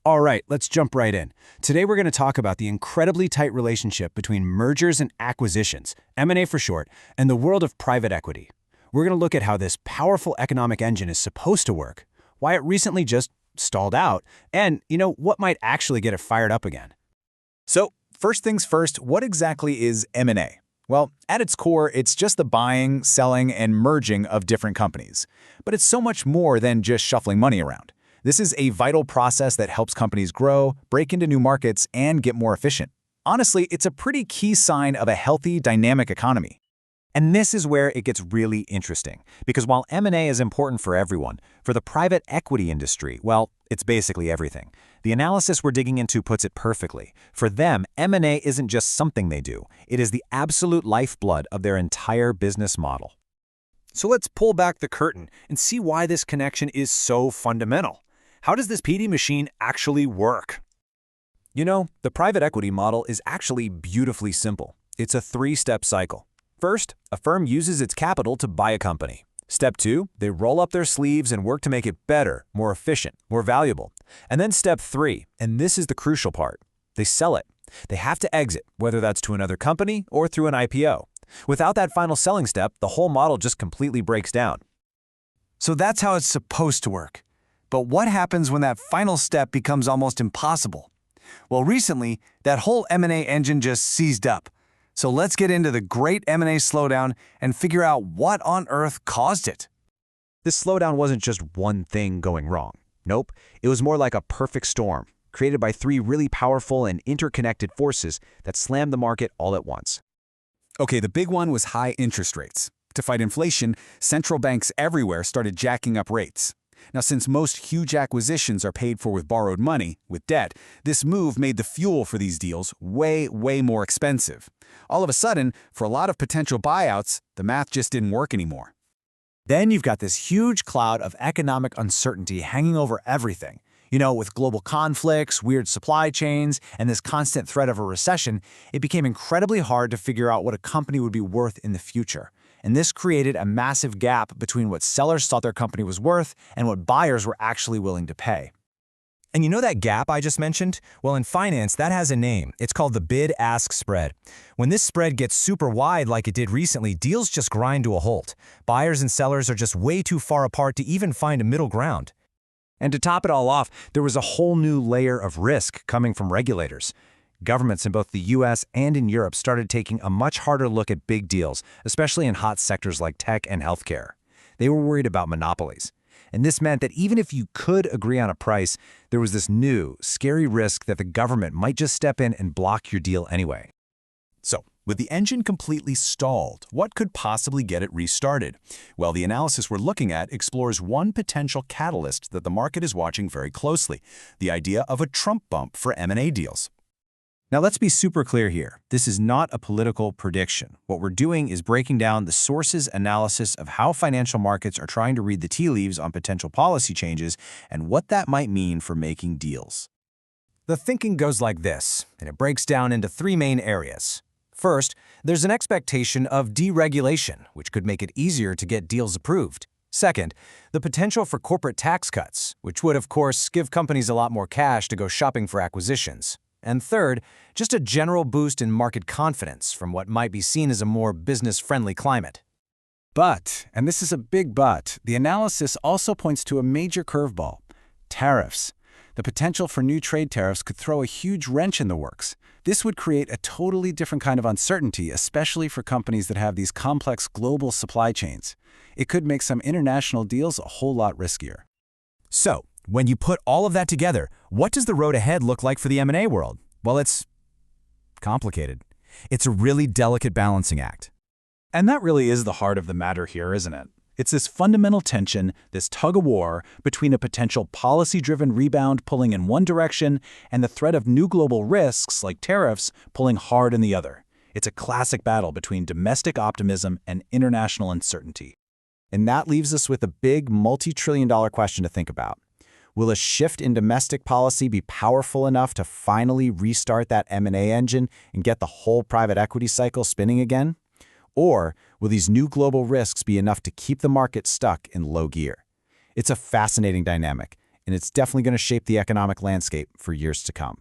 All right, let's jump right in. Today we're going to talk about the incredibly tight relationship between mergers and acquisitions, M&A for short, and the world of private equity. We're going to look at how this powerful economic engine is supposed to work, why it recently just stalled out, and, what might actually get it fired up again. So, first things first, what exactly is M&A? Well, at its core, it's just the buying, selling, and merging of different companies. But it's so much more than just shuffling money around. This is a vital process that helps companies grow, break into new markets, and get more efficient. Honestly, it's a pretty key sign of a healthy, dynamic economy. And this is where it gets really interesting, because while M&A is important for everyone, for the private equity industry, well, it's basically everything. The analysis we're digging into puts it perfectly. For them, M&A isn't just something they do. It is the absolute lifeblood of their entire business model. So let's pull back the curtain and see why this connection is so fundamental. How does this PD machine actually work? The private equity model is actually beautifully simple. It's a three-step cycle. First, a firm uses its capital to buy a company. Step 2, they roll up their sleeves and work to make it better, more efficient, more valuable. And then step 3, and this is the crucial part, they sell it. They have to exit, whether that's to another company or through an IPO. Without that final selling step, the whole model just completely breaks down. So that's how it's supposed to work. But what happens when that final step becomes almost impossible? Well, recently, that whole M&A engine just seized up. So let's get into the great M&A slowdown and figure out what on earth caused it. This slowdown wasn't just one thing going wrong. Nope, it was more like a perfect storm, created by three really powerful and interconnected forces that slammed the market all at once. Okay, the big one was high interest rates. To fight inflation, central banks everywhere started jacking up rates. Now, since most huge acquisitions are paid for with borrowed money, with debt, this move made the fuel for these deals way more expensive. All of a sudden, for a lot of potential buyouts, the math just didn't work anymore. Then you've got this huge cloud of economic uncertainty hanging over everything. With global conflicts, weird supply chains, and this constant threat of a recession, it became incredibly hard to figure out what a company would be worth in the future. And this created a massive gap between what sellers thought their company was worth and what buyers were actually willing to pay. And that gap I just mentioned? Well, in finance, that has a name. It's called the bid-ask spread. When this spread gets super wide like it did recently, deals just grind to a halt. Buyers and sellers are just way too far apart to even find a middle ground. And to top it all off, there was a whole new layer of risk coming from regulators. Governments in both the US and in Europe started taking a much harder look at big deals, especially in hot sectors like tech and healthcare. They were worried about monopolies. And this meant that even if you could agree on a price, there was this new, scary risk that the government might just step in and block your deal anyway. So, with the engine completely stalled, what could possibly get it restarted? Well, the analysis we're looking at explores one potential catalyst that the market is watching very closely, the idea of a Trump bump for M&A deals. Now let's be super clear here. This is not a political prediction. What we're doing is breaking down the sources analysis of how financial markets are trying to read the tea leaves on potential policy changes and what that might mean for making deals. The thinking goes like this, and it breaks down into three main areas. First, there's an expectation of deregulation, which could make it easier to get deals approved. Second, the potential for corporate tax cuts, which would, of course, give companies a lot more cash to go shopping for acquisitions. And third, just a general boost in market confidence from what might be seen as a more business-friendly climate. But, and this is a big but, the analysis also points to a major curveball: tariffs. The potential for new trade tariffs could throw a huge wrench in the works. This would create a totally different kind of uncertainty, especially for companies that have these complex global supply chains. It could make some international deals a whole lot riskier. So, when you put all of that together, what does the road ahead look like for the M&A world? Well, it's complicated. It's a really delicate balancing act. And that really is the heart of the matter here, isn't it? It's this fundamental tension, this tug-of-war between a potential policy-driven rebound pulling in one direction and the threat of new global risks like tariffs pulling hard in the other. It's a classic battle between domestic optimism and international uncertainty. And that leaves us with a big multi-trillion-dollar question to think about. Will a shift in domestic policy be powerful enough to finally restart that M&A engine and get the whole private equity cycle spinning again? Or will these new global risks be enough to keep the market stuck in low gear? It's a fascinating dynamic, and it's definitely going to shape the economic landscape for years to come.